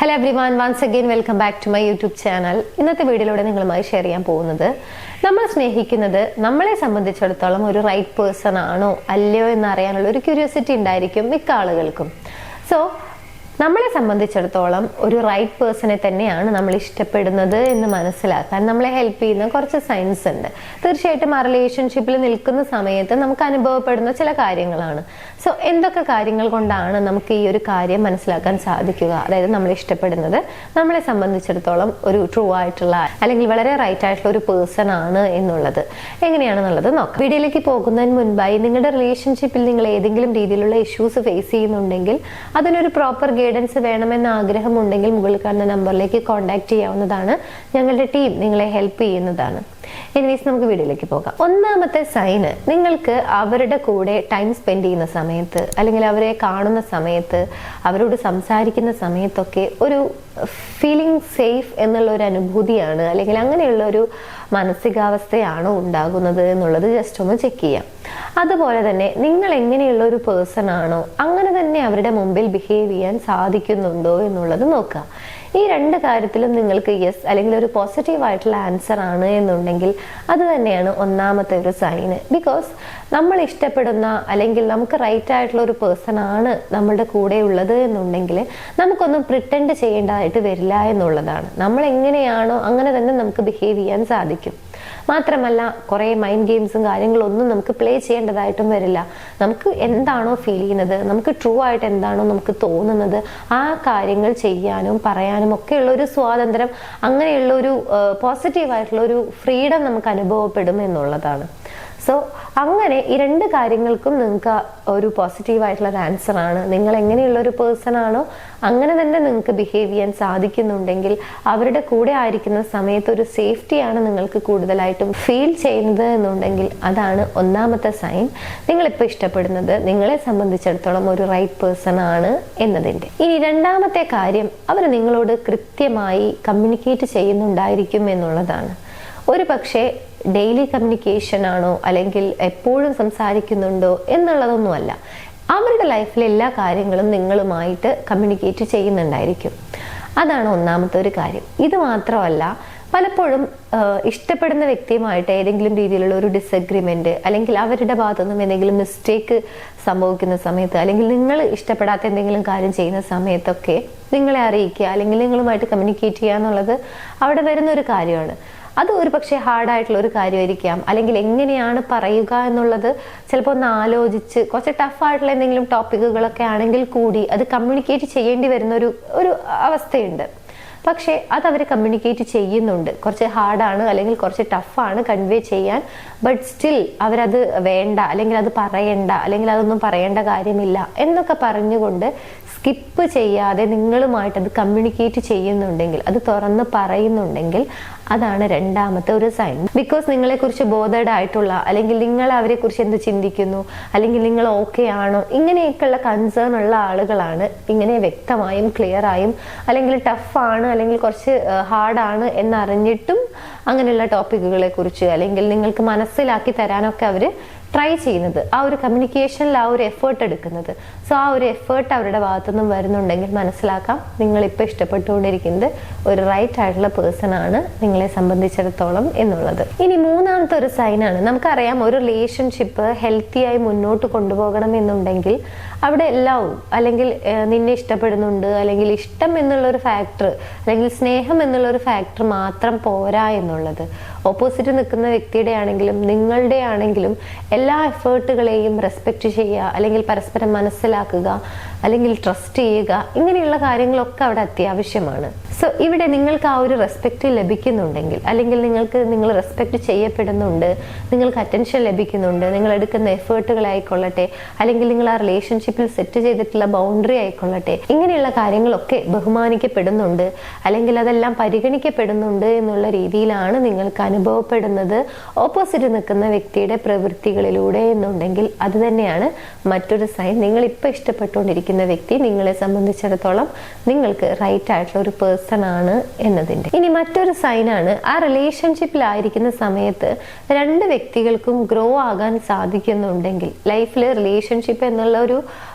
Hello everyone, once again welcome back to my YouTube channel. ഇന്നത്തെ വീഡിയോയിലൂടെ നിങ്ങളുമായി share ചെയ്യാൻ പോകുന്നത്, നമ്മൾ സ്നേഹിക്കുന്നത് നമ്മളെ സംബന്ധിച്ചിടത്തോളം ഒരു റൈറ്റ് പേഴ്സൺ ആണോ അല്ലയോ എന്നറിയാനുള്ള ഒരു ക്യൂരിയോസിറ്റി ഉണ്ടായിരിക്കും മിക്ക ആളുകൾക്കും. സോ നമ്മളെ സംബന്ധിച്ചിടത്തോളം ഒരു റൈറ്റ് പേഴ്സണെ തന്നെയാണ് നമ്മൾ ഇഷ്ടപ്പെടുന്നത് എന്ന് മനസ്സിലാക്കാൻ നമ്മളെ ഹെൽപ്പ് ചെയ്യുന്ന കുറച്ച് സയൻസ് ഉണ്ട്. തീർച്ചയായിട്ടും ആ റിലേഷൻഷിപ്പിൽ നിൽക്കുന്ന സമയത്ത് നമുക്ക് അനുഭവപ്പെടുന്ന ചില കാര്യങ്ങളാണ്. സോ എന്തൊക്കെ കാര്യങ്ങൾ കൊണ്ടാണ് നമുക്ക് ഈ ഒരു കാര്യം മനസ്സിലാക്കാൻ സാധിക്കുക, അതായത് നമ്മൾ ഇഷ്ടപ്പെടുന്നത് നമ്മളെ സംബന്ധിച്ചിടത്തോളം ഒരു ട്രൂ ആയിട്ടുള്ള അല്ലെങ്കിൽ വളരെ റൈറ്റ് ആയിട്ടുള്ള ഒരു പേഴ്സൺ ആണ് എന്നുള്ളത് എങ്ങനെയാണെന്നുള്ളത് നോക്കാം. വീഡിയോയിലേക്ക് പോകുന്നതിന് മുൻപായി നിങ്ങളുടെ റിലേഷൻഷിപ്പിൽ നിങ്ങൾ ഏതെങ്കിലും രീതിയിലുള്ള ഇഷ്യൂസ് ഫേസ് ചെയ്യുന്നുണ്ടെങ്കിൽ അതിനൊരു പ്രോപ്പർ ഗൈഡൻസ് വേണമെന്ന ആഗ്രഹമുണ്ടെങ്കിൽ മുകളിൽ കാണുന്ന നമ്പറിലേക്ക് കോൺടാക്ട് ചെയ്യാവുന്നതാണ്. ഞങ്ങളുടെ ടീം നിങ്ങളെ ഹെൽപ്പ് ചെയ്യുന്നതാണ്. എനിവേസ് നമുക്ക് വീഡിയോയിലേക്ക് പോകാം. ഒന്നാമത്തെ സൈന്, നിങ്ങൾക്ക് അവരുടെ കൂടെ ടൈം സ്പെൻഡ് ചെയ്യുന്ന സമയത്ത് അല്ലെങ്കിൽ അവരെ കാണുന്ന സമയത്ത് അവരോട് സംസാരിക്കുന്ന സമയത്തൊക്കെ ഒരു ഫീലിംഗ് സേഫ് എന്നുള്ള ഒരു അനുഭൂതിയാണ് അല്ലെങ്കിൽ അങ്ങനെയുള്ള ഒരു മാനസികാവസ്ഥയാണോ ഉണ്ടാകുന്നത് എന്നുള്ളത് ജസ്റ്റ് ഒന്ന് ചെക്ക് ചെയ്യാം. അതുപോലെ തന്നെ നിങ്ങൾ എങ്ങനെയുള്ള ഒരു പേഴ്സൺ ആണോ അങ്ങനെ തന്നെ അവരുടെ മുമ്പിൽ ബിഹേവ് ചെയ്യാൻ സാധിക്കുന്നുണ്ടോ എന്നുള്ളത് നോക്കുക. ഈ രണ്ട് കാര്യത്തിലും നിങ്ങൾക്ക് യെസ് അല്ലെങ്കിൽ ഒരു പോസിറ്റീവ് ആയിട്ടുള്ള ആൻസർ ആണ് എന്നുണ്ടെങ്കിൽ അത് തന്നെയാണ് ഒന്നാമത്തെ ഒരു സൈന്. ബിക്കോസ് നമ്മൾ ഇഷ്ടപ്പെടുന്ന അല്ലെങ്കിൽ നമുക്ക് റൈറ്റ് ആയിട്ടുള്ള ഒരു പേഴ്സൺ ആണ് നമ്മളുടെ കൂടെ ഉള്ളത് എന്നുണ്ടെങ്കിൽ നമുക്കൊന്നും പ്രിറ്റൻഡ് ചെയ്യേണ്ടതായിട്ട് വരില്ല എന്നുള്ളതാണ്. നമ്മൾ എങ്ങനെയാണോ അങ്ങനെ തന്നെ നമുക്ക് ബിഹേവ് ചെയ്യാൻ സാധിക്കും. മാത്രമല്ല കുറേ മൈൻഡ് ഗെയിംസും കാര്യങ്ങളൊന്നും നമുക്ക് പ്ലേ ചെയ്യേണ്ടതായിട്ടും വരില്ല. നമുക്ക് എന്താണോ ഫീൽ ചെയ്യുന്നത്, നമുക്ക് ട്രൂ ആയിട്ട് എന്താണോ നമുക്ക് തോന്നുന്നത്, ആ കാര്യങ്ങൾ ചെയ്യാനും പറയാനും ഒക്കെയുള്ള ഒരു സ്വാതന്ത്ര്യം, അങ്ങനെയുള്ള ഒരു പോസിറ്റീവായിട്ടുള്ള ഒരു ഫ്രീഡം നമുക്ക് അനുഭവപ്പെടും എന്നുള്ളതാണ്. സോ അങ്ങനെ ഈ രണ്ട് കാര്യങ്ങൾക്കും നിങ്ങൾക്ക് ഒരു പോസിറ്റീവായിട്ടുള്ള ഒരു ആൻസർ ആണ്. നിങ്ങൾ എങ്ങനെയുള്ള ഒരു പേഴ്സൺ ആണോ അങ്ങനെ തന്നെ നിങ്ങൾക്ക് ബിഹേവ് ചെയ്യാൻ സാധിക്കുന്നുണ്ടെങ്കിൽ അവരുടെ കൂടെ ആയിരിക്കുന്ന സമയത്ത് ഒരു സേഫ്റ്റിയാണ് നിങ്ങൾക്ക് കൂടുതലായിട്ടും ഫീൽ ചെയ്യുന്നത് എന്നുണ്ടെങ്കിൽ അതാണ് ഒന്നാമത്തെ സൈൻ. നിങ്ങളിപ്പോൾ ഇഷ്ടപ്പെടുന്നത് നിങ്ങളെ സംബന്ധിച്ചിടത്തോളം ഒരു റൈറ്റ് പേഴ്സൺ ആണ് എന്നതിൻ്റെ. ഇനി രണ്ടാമത്തെ കാര്യം, അവർ നിങ്ങളോട് കൃത്യമായി കമ്മ്യൂണിക്കേറ്റ് ചെയ്യുന്നുണ്ടായിരിക്കും എന്നുള്ളതാണ്. ഒരു പക്ഷേ ഡെയിലി കമ്മ്യൂണിക്കേഷൻ ആണോ അല്ലെങ്കിൽ എപ്പോഴും സംസാരിക്കുന്നുണ്ടോ എന്നുള്ളതൊന്നുമല്ല. അവരുടെ ലൈഫിലെ എല്ലാ കാര്യങ്ങളും നിങ്ങളുമായിട്ട് കമ്മ്യൂണിക്കേറ്റ് ചെയ്യുന്നുണ്ടായിരിക്കും. അതാണ് ഒന്നാമത്തെ ഒരു കാര്യം. ഇത് മാത്രമല്ല, പലപ്പോഴും ഇഷ്ടപ്പെടുന്ന വ്യക്തിയുമായിട്ട് ഏതെങ്കിലും രീതിയിലുള്ള ഒരു ഡിസഗ്രിമെന്റ് അല്ലെങ്കിൽ അവരുടെ ഭാഗത്തുനിന്നും എന്തെങ്കിലും മിസ്റ്റേക്ക് സംഭവിക്കുന്ന സമയത്ത് അല്ലെങ്കിൽ നിങ്ങൾ ഇഷ്ടപ്പെടാത്ത എന്തെങ്കിലും കാര്യം ചെയ്യുന്ന സമയത്തൊക്കെ നിങ്ങളെ അറിയിക്കുക അല്ലെങ്കിൽ നിങ്ങളുമായിട്ട് കമ്മ്യൂണിക്കേറ്റ് ചെയ്യുക എന്നുള്ളത് അവിടെ വരുന്ന ഒരു കാര്യമാണ്. അത് ഒരു പക്ഷേ ഹാർഡായിട്ടുള്ള ഒരു കാര്യമായിരിക്കാം. അല്ലെങ്കിൽ എങ്ങനെയാണ് പറയുക എന്നുള്ളത് ചിലപ്പോൾ ഒന്ന് ആലോചിച്ച് കുറച്ച് ടഫായിട്ടുള്ള എന്തെങ്കിലും ടോപ്പിക്കുകളൊക്കെ ആണെങ്കിൽ കൂടി അത് കമ്മ്യൂണിക്കേറ്റ് ചെയ്യേണ്ടി വരുന്ന ഒരു അവസ്ഥയുണ്ട്. പക്ഷേ അത് അവർ കമ്മ്യൂണിക്കേറ്റ് ചെയ്യുന്നുണ്ട്. കുറച്ച് ഹാർഡാണ് അല്ലെങ്കിൽ കുറച്ച് ടഫാണ് കൺവേ ചെയ്യാൻ, ബട്ട് സ്റ്റിൽ അവരത് വേണ്ട അല്ലെങ്കിൽ അത് പറയണ്ട അല്ലെങ്കിൽ അതൊന്നും പറയേണ്ട കാര്യമില്ല എന്നൊക്കെ പറഞ്ഞുകൊണ്ട് സ്കിപ്പ് ചെയ്യാതെ നിങ്ങളുമായിട്ട് അത് കമ്മ്യൂണിക്കേറ്റ് ചെയ്യുന്നുണ്ടെങ്കിൽ, അത് തുറന്ന് പറയുന്നുണ്ടെങ്കിൽ അതാണ് രണ്ടാമത്തെ ഒരു സൈൻ. ബിക്കോസ് നിങ്ങളെക്കുറിച്ച് ബോധേഡ് ആയിട്ടുള്ള അല്ലെങ്കിൽ നിങ്ങൾ അവരെ കുറിച്ച് എന്ത് ചിന്തിക്കുന്നു അല്ലെങ്കിൽ നിങ്ങൾ ഓക്കെ ആണോ ഇങ്ങനെയൊക്കെയുള്ള കൺസേൺ ഉള്ള ആളുകളാണ് ഇങ്ങനെ വ്യക്തമായും ക്ലിയർ ആയും അല്ലെങ്കിൽ ടഫാണ് അല്ലെങ്കിൽ കുറച്ച് ഹാർഡാണ് എന്നറിഞ്ഞിട്ടും അങ്ങനെയുള്ള ടോപ്പിക്കുകളെ കുറിച്ച് അല്ലെങ്കിൽ നിങ്ങൾക്ക് മനസ്സിലാക്കി തരാനൊക്കെ അവർ ട്രൈ ചെയ്യുന്നത്. ആ ഒരു കമ്മ്യൂണിക്കേഷനിൽ ആ ഒരു എഫേർട്ട് എടുക്കുന്നത്. സോ ആ ഒരു എഫേർട്ട് അവരുടെ ഭാഗത്തുനിന്നും വരുന്നുണ്ടെങ്കിൽ മനസ്സിലാക്കാം നിങ്ങളിപ്പോൾ ഇഷ്ടപ്പെട്ടുകൊണ്ടിരിക്കുന്നത് ഒരു റൈറ്റ് ആയിട്ടുള്ള പേഴ്സൺ ആണ് നിങ്ങളെ സംബന്ധിച്ചിടത്തോളം എന്നുള്ളത്. ഇനി മൂന്നാമത്തെ ഒരു സൈനാണ്, നമുക്കറിയാം ഒരു റിലേഷൻഷിപ്പ് ഹെൽത്തിയായി മുന്നോട്ട് കൊണ്ടുപോകണം എന്നുണ്ടെങ്കിൽ അവിടെ ലവ് അല്ലെങ്കിൽ നിന്നെ ഇഷ്ടപ്പെടുന്നുണ്ട് അല്ലെങ്കിൽ ഇഷ്ടം എന്നുള്ളൊരു ഫാക്ടർ അല്ലെങ്കിൽ സ്നേഹം എന്നുള്ളൊരു ഫാക്ടർ മാത്രം പോരാ എന്നുള്ളത്. ഓപ്പോസിറ്റ് നിൽക്കുന്ന വ്യക്തിയുടെ ആണെങ്കിലും നിങ്ങളുടെ ആണെങ്കിലും എല്ലാ എഫേർട്ടുകളെയും റെസ്പെക്റ്റ് ചെയ്യുക അല്ലെങ്കിൽ പരസ്പരം മനസ്സിലാക്കുക അല്ലെങ്കിൽ ട്രസ്റ്റ് ചെയ്യുക, ഇങ്ങനെയുള്ള കാര്യങ്ങളൊക്കെ അവിടെ അത്യാവശ്യമാണ്. സോ ഇവിടെ നിങ്ങൾക്ക് ആ ഒരു റെസ്പെക്റ്റ് ലഭിക്കുന്നുണ്ടെങ്കിൽ അല്ലെങ്കിൽ നിങ്ങൾ റെസ്പെക്റ്റ് ചെയ്യപ്പെടുന്നുണ്ട്, നിങ്ങൾക്ക് അറ്റൻഷൻ ലഭിക്കുന്നുണ്ട്, നിങ്ങൾ എടുക്കുന്ന എഫേർട്ടുകളായിക്കൊള്ളട്ടെ അല്ലെങ്കിൽ നിങ്ങൾ ആ റിലേഷൻഷിപ്പിൽ സെറ്റ് ചെയ്തിട്ടുള്ള ബൗണ്ടറി ആയിക്കൊള്ളട്ടെ, ഇങ്ങനെയുള്ള കാര്യങ്ങളൊക്കെ ബഹുമാനിക്കപ്പെടുന്നുണ്ട് അല്ലെങ്കിൽ അതെല്ലാം പരിഗണിക്കപ്പെടുന്നുണ്ട് എന്നുള്ള രീതിയിലാണ് നിങ്ങൾക്ക് അനുഭവപ്പെടുന്നത് ഓപ്പോസിറ്റ് നിൽക്കുന്ന വ്യക്തിയുടെ പ്രവൃത്തികളിലൂടെ എന്നുണ്ടെങ്കിൽ അത് തന്നെയാണ് മറ്റൊരു സൈൻ. നിങ്ങൾ ഇപ്പൊ ഇഷ്ടപ്പെട്ടുകൊണ്ടിരിക്കുന്ന വ്യക്തി നിങ്ങളെ സംബന്ധിച്ചിടത്തോളം നിങ്ങൾക്ക് റൈറ്റ് ആയിട്ടുള്ള ഒരു പേഴ്സൺ ആണ് എന്നതിന്റെ. ഇനി മറ്റൊരു സൈനാണ്, ആ റിലേഷൻഷിപ്പിലായിരിക്കുന്ന സമയത്ത് രണ്ട് വ്യക്തികൾക്കും ഗ്രോ ആകാൻ സാധിക്കുന്നുണ്ടെങ്കിൽ, ലൈഫിൽ റിലേഷൻഷിപ്പ് എന്നുള്ള ഒരു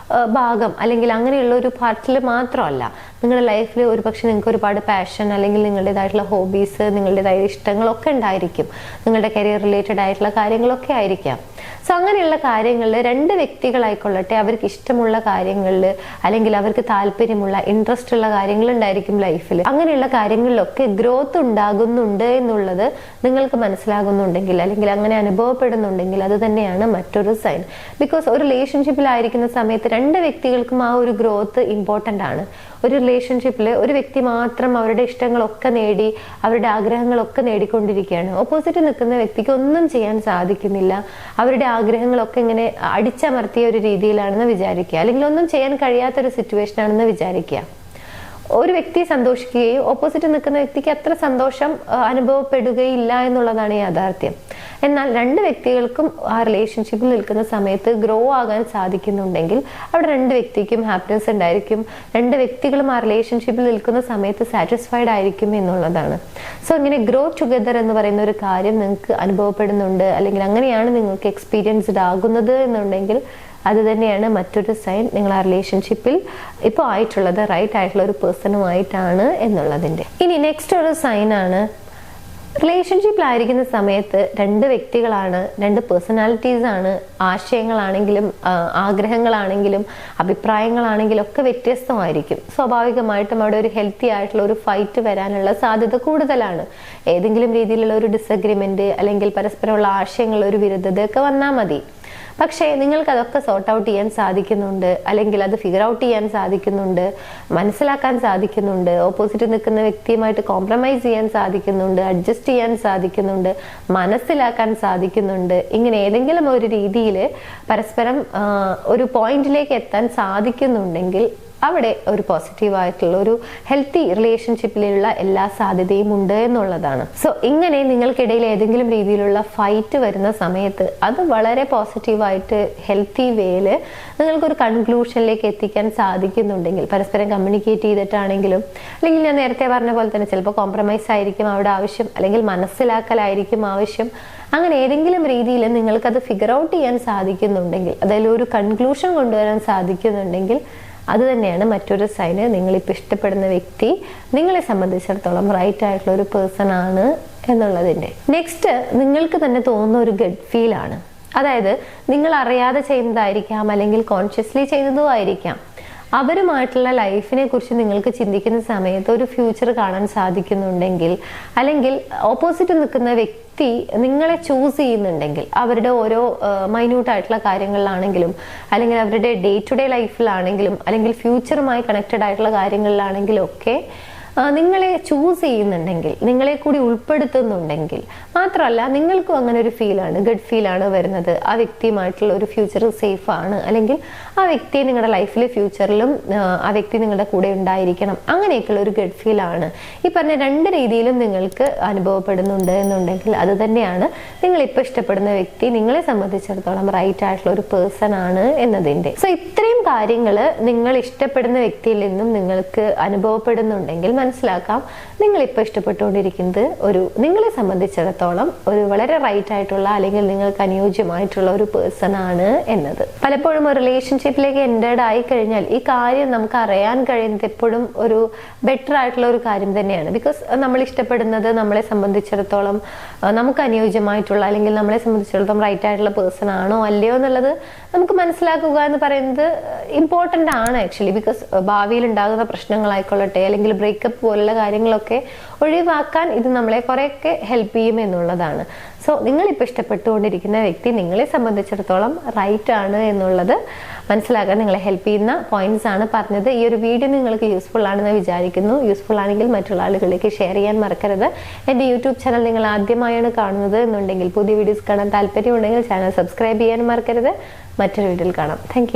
ഭാഗം അല്ലെങ്കിൽ അങ്ങനെയുള്ള ഒരു പാർട്ടിൽ മാത്രമല്ല, നിങ്ങളുടെ ലൈഫിൽ ഒരു പക്ഷെ നിങ്ങൾക്ക് ഒരുപാട് പാഷൻ അല്ലെങ്കിൽ നിങ്ങളുടേതായിട്ടുള്ള ഹോബീസ്, നിങ്ങളുടേതായ ഇഷ്ടങ്ങളൊക്കെ ഉണ്ടായിരിക്കും, നിങ്ങളുടെ കരിയർ റിലേറ്റഡ് ആയിട്ടുള്ള കാര്യങ്ങളൊക്കെ ആയിരിക്കാം. സോ അങ്ങനെയുള്ള കാര്യങ്ങളിൽ രണ്ട് വ്യക്തികളായിക്കൊള്ളട്ടെ, അവർക്ക് ഇഷ്ടമുള്ള കാര്യങ്ങളിൽ അല്ലെങ്കിൽ അവർക്ക് താല്പര്യമുള്ള ഇൻട്രസ്റ്റ് ഉള്ള കാര്യങ്ങൾ ഉണ്ടായിരിക്കും ലൈഫിൽ. അങ്ങനെയുള്ള കാര്യങ്ങളിലൊക്കെ ഗ്രോത്ത് ഉണ്ടാകുന്നുണ്ട് എന്നുള്ളത് നിങ്ങൾക്ക് മനസ്സിലാകുന്നുണ്ടെങ്കിൽ അല്ലെങ്കിൽ അങ്ങനെ അനുഭവപ്പെടുന്നുണ്ടെങ്കിൽ അത് തന്നെയാണ് മറ്റൊരു സൈൻ. ബിക്കോസ് ഒരു റിലേഷൻഷിപ്പിലായിരിക്കുന്ന സമയത്ത് രണ്ട് വ്യക്തികൾക്കും ആ ഒരു ഗ്രോത്ത് ഇമ്പോർട്ടൻ്റ് ആണ്. ഒരു റിലേഷൻഷിപ്പിൽ ഒരു വ്യക്തി മാത്രം അവരുടെ ഇഷ്ടങ്ങളൊക്കെ നേടി അവരുടെ ആഗ്രഹങ്ങളൊക്കെ നേടിക്കൊണ്ടിരിക്കുകയാണ്. ഓപ്പോസിറ്റ് നിൽക്കുന്ന വ്യക്തിക്ക് ഒന്നും ചെയ്യാൻ സാധിക്കുന്നില്ല, അവരുടെ ആഗ്രഹങ്ങളൊക്കെ ഇങ്ങനെ അടിച്ചമർത്തിയ ഒരു രീതിയിലാണെന്ന് വിചാരിക്കുക, അല്ലെങ്കിൽ ഒന്നും ചെയ്യാൻ കഴിയാത്തൊരു സിറ്റുവേഷൻ ആണെന്ന് വിചാരിക്കുക. ഒരു വ്യക്തി സന്തോഷിക്കുകയും ഓപ്പോസിറ്റ് നിൽക്കുന്ന വ്യക്തിക്ക് അത്ര സന്തോഷം അനുഭവപ്പെടുകയില്ല എന്നുള്ളതാണ് യാഥാർത്ഥ്യം. എന്നാൽ രണ്ട് വ്യക്തികൾക്കും ആ റിലേഷൻഷിപ്പിൽ നിൽക്കുന്ന സമയത്ത് ഗ്രോ ആകാൻ സാധിക്കുന്നുണ്ടെങ്കിൽ അവിടെ രണ്ട് വ്യക്തിക്കും ഹാപ്പിനെസ് ഉണ്ടായിരിക്കും, രണ്ട് വ്യക്തികളും ആ റിലേഷൻഷിപ്പിൽ നിൽക്കുന്ന സമയത്ത് സാറ്റിസ്ഫൈഡ് ആയിരിക്കും എന്നുള്ളതാണ്. സോ ഇങ്ങനെ ഗ്രോ ടുഗദർ എന്ന് പറയുന്ന ഒരു കാര്യം നിങ്ങൾക്ക് അനുഭവപ്പെടുന്നുണ്ട് അല്ലെങ്കിൽ അങ്ങനെയാണ് നിങ്ങൾക്ക് എക്സ്പീരിയൻസ്ഡ് ആകുന്നത് എന്നുണ്ടെങ്കിൽ അത് തന്നെയാണ് മറ്റൊരു സൈൻ നിങ്ങൾ ആ റിലേഷൻഷിപ്പിൽ ഇപ്പോൾ ആയിട്ടുള്ളത് റൈറ്റ് ആയിട്ടുള്ള ഒരു പേഴ്സണുമായിട്ടാണ് എന്നുള്ളതിൻ്റെ. ഇനി നെക്സ്റ്റ് ഒരു സൈനാണ്, റിലേഷൻഷിപ്പിലായിരിക്കുന്ന സമയത്ത് രണ്ട് വ്യക്തികളാണ്, രണ്ട് പേഴ്സണാലിറ്റീസ് ആണ്, ആശയങ്ങളാണെങ്കിലും ആഗ്രഹങ്ങളാണെങ്കിലും അഭിപ്രായങ്ങളാണെങ്കിലും ഒക്കെ വ്യത്യസ്തമായിരിക്കും. സ്വാഭാവികമായിട്ടും അവിടെ ഒരു ഹെൽത്തി ആയിട്ടുള്ള ഒരു ഫൈറ്റ് വരാനുള്ള സാധ്യത കൂടുതലാണ്. ഏതെങ്കിലും രീതിയിലുള്ള ഒരു ഡിസഗ്രിമെന്റ് അല്ലെങ്കിൽ പരസ്പരമുള്ള ആശയങ്ങളുള്ള ഒരു വിരുദ്ധതയൊക്കെ വന്നാൽ മതി. പക്ഷേ നിങ്ങൾക്ക് അതൊക്കെ സോർട്ട് ഔട്ട് ചെയ്യാൻ സാധിക്കുന്നുണ്ട്, അല്ലെങ്കിൽ അത് ഫിഗർ ഔട്ട് ചെയ്യാൻ സാധിക്കുന്നുണ്ട്, മനസ്സിലാക്കാൻ സാധിക്കുന്നുണ്ട്, ഓപ്പോസിറ്റ് നിൽക്കുന്ന വ്യക്തിയുമായിട്ട് കോംപ്രമൈസ് ചെയ്യാൻ സാധിക്കുന്നുണ്ട്, അഡ്ജസ്റ്റ് ചെയ്യാൻ സാധിക്കുന്നുണ്ട്, മനസ്സിലാക്കാൻ സാധിക്കുന്നുണ്ട്. ഇങ്ങനെ ഏതെങ്കിലും ഒരു രീതിയിൽ പരസ്പരം ഒരു പോയിന്റിലേക്ക് എത്താൻ സാധിക്കുന്നുണ്ടെങ്കിൽ അവിടെ ഒരു പോസിറ്റീവായിട്ടുള്ള ഒരു ഹെൽത്തി റിലേഷൻഷിപ്പിലുള്ള എല്ലാ സാധ്യതയും ഉണ്ട് എന്നുള്ളതാണ്. സോ ഇങ്ങനെ നിങ്ങൾക്കിടയിൽ ഏതെങ്കിലും രീതിയിലുള്ള ഫൈറ്റ് വരുന്ന സമയത്ത് അത് വളരെ പോസിറ്റീവായിട്ട് ഹെൽത്തി വേയില് നിങ്ങൾക്കൊരു കൺക്ലൂഷനിലേക്ക് എത്തിക്കാൻ സാധിക്കുന്നുണ്ടെങ്കിൽ, പരസ്പരം കമ്മ്യൂണിക്കേറ്റ് ചെയ്തിട്ടാണെങ്കിലും, അല്ലെങ്കിൽ ഞാൻ നേരത്തെ പറഞ്ഞ പോലെ തന്നെ ചിലപ്പോൾ കോംപ്രമൈസ് ആയിരിക്കും അവിടെ ആവശ്യം, അല്ലെങ്കിൽ മനസ്സിലാക്കലായിരിക്കും ആവശ്യം. അങ്ങനെ ഏതെങ്കിലും രീതിയിൽ നിങ്ങൾക്കത് ഫിഗർ ഔട്ട് ചെയ്യാൻ സാധിക്കുന്നുണ്ടെങ്കിൽ, അതിലൊരു കൺക്ലൂഷൻ കൊണ്ടുവരാൻ സാധിക്കുന്നുണ്ടെങ്കിൽ അത് തന്നെയാണ് മറ്റൊരു സൈന്. നിങ്ങളിപ്പോൾ ഇഷ്ടപ്പെടുന്ന വ്യക്തി നിങ്ങളെ സംബന്ധിച്ചിടത്തോളം റൈറ്റ് ആയിട്ടുള്ള ഒരു പേഴ്സൺ ആണ് എന്നുള്ളതിൻ്റെ. നെക്സ്റ്റ്, നിങ്ങൾക്ക് തന്നെ തോന്നുന്ന ഒരു ഗഡ് ഫീൽ ആണ്. അതായത് നിങ്ങൾ അറിയാതെ ചെയ്യുന്നതായിരിക്കാം അല്ലെങ്കിൽ കോൺഷ്യസ്ലി ചെയ്യുന്നതും ആയിരിക്കാം. അവരുമായിട്ടുള്ള ലൈഫിനെ കുറിച്ച് നിങ്ങൾക്ക് ചിന്തിക്കുന്ന സമയത്ത് ഒരു ഫ്യൂച്ചർ കാണാൻ സാധിക്കുന്നുണ്ടെങ്കിൽ, അല്ലെങ്കിൽ ഓപ്പോസിറ്റ് നിൽക്കുന്ന വ്യക്തി നിങ്ങളെ ചൂസ് ചെയ്യുന്നുണ്ടെങ്കിൽ, അവരുടെ ഓരോ മൈന്യൂട്ടായിട്ടുള്ള കാര്യങ്ങളിലാണെങ്കിലും, അല്ലെങ്കിൽ അവരുടെ ഡേ ടു ഡേ ലൈഫിലാണെങ്കിലും, അല്ലെങ്കിൽ ഫ്യൂച്ചറുമായി കണക്റ്റഡ് ആയിട്ടുള്ള കാര്യങ്ങളിലാണെങ്കിലും ഒക്കെ നിങ്ങളെ ചൂസ് ചെയ്യുന്നുണ്ടെങ്കിൽ, നിങ്ങളെ കൂടി ഉൾപ്പെടുത്തുന്നുണ്ടെങ്കിൽ, മാത്രമല്ല നിങ്ങൾക്കും അങ്ങനെ ഒരു ഫീലാണ്, ഗഡ് ഫീലാണ് വരുന്നത്, ആ വ്യക്തിയുമായിട്ടുള്ള ഒരു ഫ്യൂച്ചർ സേഫ് ആണ്, അല്ലെങ്കിൽ ആ വ്യക്തിയെ നിങ്ങളുടെ ലൈഫിലെ ഫ്യൂച്ചറിലും ആ വ്യക്തി നിങ്ങളുടെ കൂടെ ഉണ്ടായിരിക്കണം, അങ്ങനെയൊക്കെയുള്ള ഒരു ഗഡ് ഫീലാണ് ഈ പറഞ്ഞ രണ്ട് രീതിയിലും നിങ്ങൾക്ക് അനുഭവപ്പെടുന്നുണ്ട് എന്നുണ്ടെങ്കിൽ അത് തന്നെയാണ് നിങ്ങളിപ്പോൾ ഇഷ്ടപ്പെടുന്ന വ്യക്തി നിങ്ങളെ സംബന്ധിച്ചിടത്തോളം റൈറ്റ് ആയിട്ടുള്ള ഒരു പേഴ്സൺ ആണ് എന്നതിൻ്റെ. സോ ഇത്രയും കാര്യങ്ങൾ നിങ്ങൾ ഇഷ്ടപ്പെടുന്ന വ്യക്തിയിൽ നിന്നും നിങ്ങൾക്ക് അനുഭവപ്പെടുന്നുണ്ടെങ്കിൽ മനസ്സിലാക്കാം നിങ്ങളിപ്പോൾ ഇഷ്ടപ്പെട്ടുകൊണ്ടിരിക്കുന്നത് ഒരു നിങ്ങളെ സംബന്ധിച്ചിടത്തോളം ഒരു വളരെ റൈറ്റ് ആയിട്ടുള്ള അല്ലെങ്കിൽ നിങ്ങൾക്ക് അനുയോജ്യമായിട്ടുള്ള ഒരു പേഴ്സൺ ആണ് എന്നത്. പലപ്പോഴും ഒരു റിലേഷൻഷിപ്പിലേക്ക് എൻറ്റേർഡ് ആയി കഴിഞ്ഞാൽ ഈ കാര്യം നമുക്ക് അറിയാൻ കഴിയുന്നത് എപ്പോഴും ഒരു ബെറ്റർ ആയിട്ടുള്ള ഒരു കാര്യം തന്നെയാണ്. ബിക്കോസ് നമ്മൾ ഇഷ്ടപ്പെടുന്നത് നമ്മളെ സംബന്ധിച്ചിടത്തോളം നമുക്ക് അനുയോജ്യമായിട്ടുള്ള അല്ലെങ്കിൽ നമ്മളെ സംബന്ധിച്ചിടത്തോളം റൈറ്റ് ആയിട്ടുള്ള പേഴ്സൺ ആണോ അല്ലയോ എന്നുള്ളത് നമുക്ക് മനസ്സിലാക്കുക എന്ന് പറയുന്നത് ഇമ്പോർട്ടൻ്റ് ആണ് ആക്ച്വലി. ബിക്കോസ് ഭാവിയിൽ ഉണ്ടാകുന്ന പ്രശ്നങ്ങളായിക്കൊള്ളട്ടെ അല്ലെങ്കിൽ ബ്രേക്കപ്പ് പോലുള്ള കാര്യങ്ങളൊക്കെ ഒഴിവാക്കാൻ ഇത് നമ്മളെ കുറെയൊക്കെ ഹെൽപ്പ് ചെയ്യും എന്നുള്ളതാണ്. സോ നിങ്ങളിപ്പോൾ ഇഷ്ടപ്പെട്ടുകൊണ്ടിരിക്കുന്ന വ്യക്തി നിങ്ങളെ സംബന്ധിച്ചിടത്തോളം റൈറ്റ് ആണ് എന്നുള്ളത് മനസ്സിലാക്കാൻ നിങ്ങളെ ഹെൽപ്പ് ചെയ്യുന്ന പോയിന്റ്സ് ആണ് പറഞ്ഞത്. ഈ ഒരു വീഡിയോ നിങ്ങൾക്ക് യൂസ്ഫുൾ ആണെന്ന് വിചാരിക്കുന്നു. യൂസ്ഫുൾ ആണെങ്കിൽ മറ്റുള്ള ആളുകളിലേക്ക് ഷെയർ ചെയ്യാൻ മറക്കരുത്. എൻ്റെ യൂട്യൂബ് ചാനൽ നിങ്ങൾ ആദ്യമായാണ് കാണുന്നത് എന്നുണ്ടെങ്കിൽ, പുതിയ വീഡിയോസ് കാണാൻ താല്പര്യമുണ്ടെങ്കിൽ ചാനൽ സബ്സ്ക്രൈബ് ചെയ്യാൻ മറക്കരുത്. മറ്റൊരു വീഡിയോയിൽ കാണാം. താങ്ക്